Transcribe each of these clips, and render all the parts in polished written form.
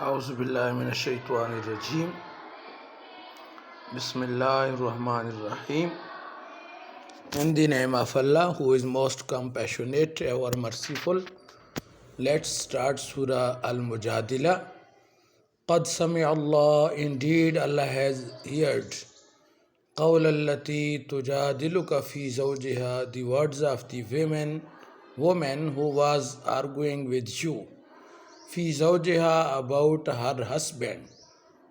A'udhu billahi minash shaitanir rajim. Bismillahir Rahmanir Rahim. In the name of Allah, who is most compassionate, ever merciful, let's start Surah Al-Mujadila. Qad sami Allah, indeed Allah has heard. قول التي تجادلك في زوجها, the words of the woman who was arguing with you. في زوجها, about her husband.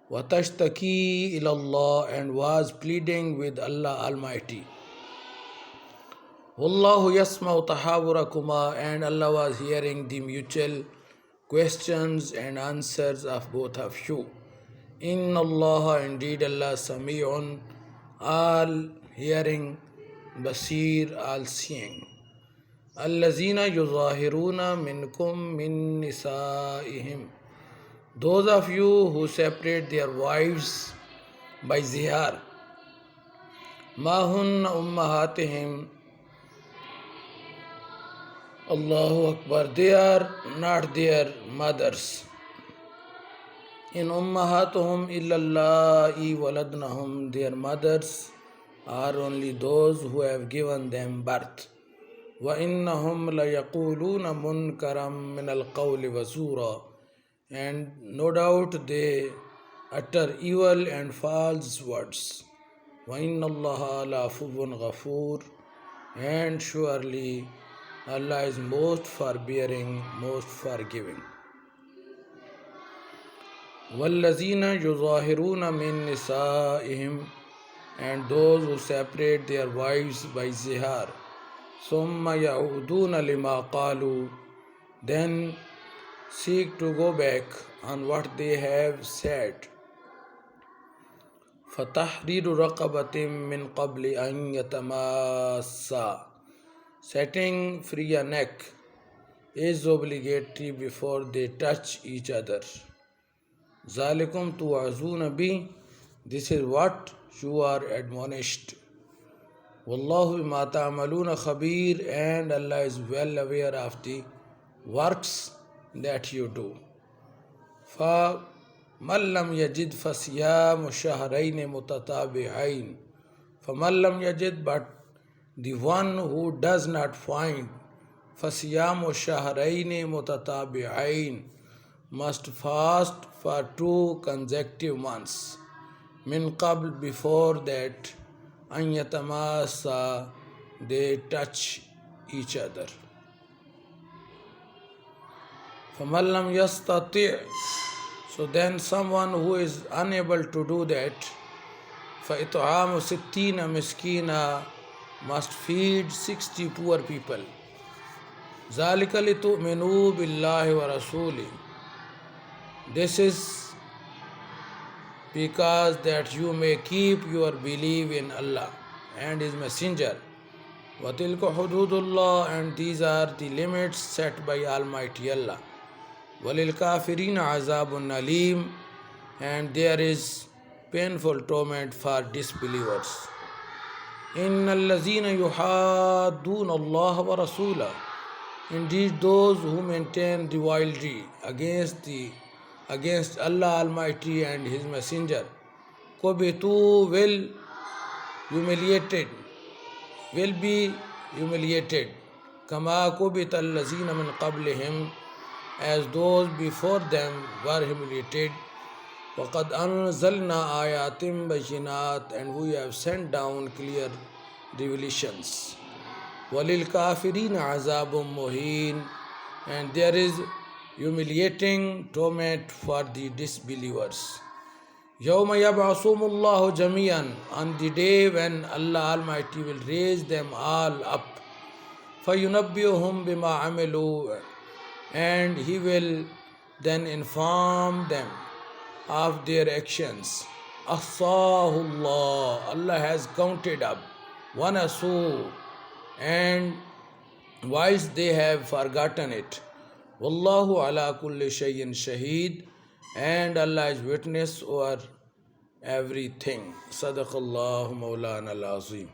وَتَشْتَكِي إِلَى اللَّهِ, and was pleading with Allah Almighty. وَاللَّهُ يَسْمَعُ تَحَاوُرَكُمَا, and Allah was hearing the mutual questions and answers of both of you. إِنَّ اللَّهَ, indeed Allah, Sami'un, all hearing, Basir, all seeing. الَّذِينَ يُظَاهِرُونَ مِنْكُمْ مِنْ نِسَائِهِمْ, those of you who separate their wives by zihar. Ma hunna ummahatihim, Allahu Akbar, they are not their mothers. In ummahatuhum illallahi waladnahum, their mothers are only those who have given them birth. Wa innahum layaquluna munkaram min alqawli wa zura, and no doubt they utter evil and false words. وَإِنَّ اللَّهَ لَعَفُوٌّ غَفُورٌ, and surely Allah is most forbearing, most forgiving. وَالَّذِينَ يُظَاهِرُونَ مِن نِسَائِهِمْ, and those who separate their wives by zihar. ثُمَّ يَعُودُونَ لِمَا قَالُوا, then seek to go back on what they have said. فَتَحْرِيرُ رَقَبَةٍ مِّن قَبْلِ أَن يَتَمَاسَّا, setting free a neck is obligatory before they touch each other. ذَلِكُمْ تُوعَظُونَ بِهِ, this is what you are admonished. وَاللَّهُ بِمَا تَعْمَلُونَ خَبِيرٌ, and Allah is well aware of the works that you do. فَمَنْ لَمْ يَجِدْ فَصِيَامُ شَهْرَيْنِ مُتَتَابِعَيْنِ, فَمَنْ لَمْ يَجِدْ, but the one who does not find, فَصِيَامُ شَهْرَيْنِ مُتَتَابِعَيْنِ, must fast for 2 consecutive months. مِنْ قَبْلِ, before that, أَنْ يَتَمَاسَّا, they touch each other. فَمَنْ لَمْ يَسْتَطِعْ, so then someone who is unable to do that, فَإِطْعَامُ سِتِّينَ مِسْكِينًا, must feed 60 poor people. ذَلِكَ لِتُؤْمِنُوا بِاللَّهِ وَرَسُولِهِ, this is because that you may keep your belief in Allah and His Messenger. وَتِلْكَ حُدُودُ اللَّهِ, and these are the limits set by Almighty Allah. وَلِلْكَافِرِينَ عَذَابٌ أَلِيمٌ, and there is painful torment for disbelievers. إِنَّ الَّذِينَ يُحَادُّونَ اللَّهَ وَرَسُولَهُ, indeed those who maintain rivalry against Allah Almighty and His Messenger, كُبِتُوا, will be humiliated. كَمَا كُبِتَ الَّذِينَ مِنْ قَبْلِهِمْ, as those before them were humiliated. وَقَدْ أَنزَلْنَا آيَاتٍ بَيِّنَاتٍ, and we have sent down clear revelations. وَلِلْكَافِرِينَ عَذَابٌ مُهِينٌ, and there is humiliating torment for the disbelievers. يَوْمَ يَبْعَثُهُمُ اللَّهُ جَمِيعًا, on the day when Allah Almighty will raise them all up. فَيُنَبِّئُهُم بِمَا عَمِلُوا, and He will then inform them of their actions. أَحْصَاهُ اللَّهُ, Allah has counted up. وَنَسُوا, and whilst they have forgotten it. وَاللَّهُ عَلَى كُلِّ شَيْءٍ شَهِيدٌ, and Allah is witness over everything. صدق الله مولانا العظيم.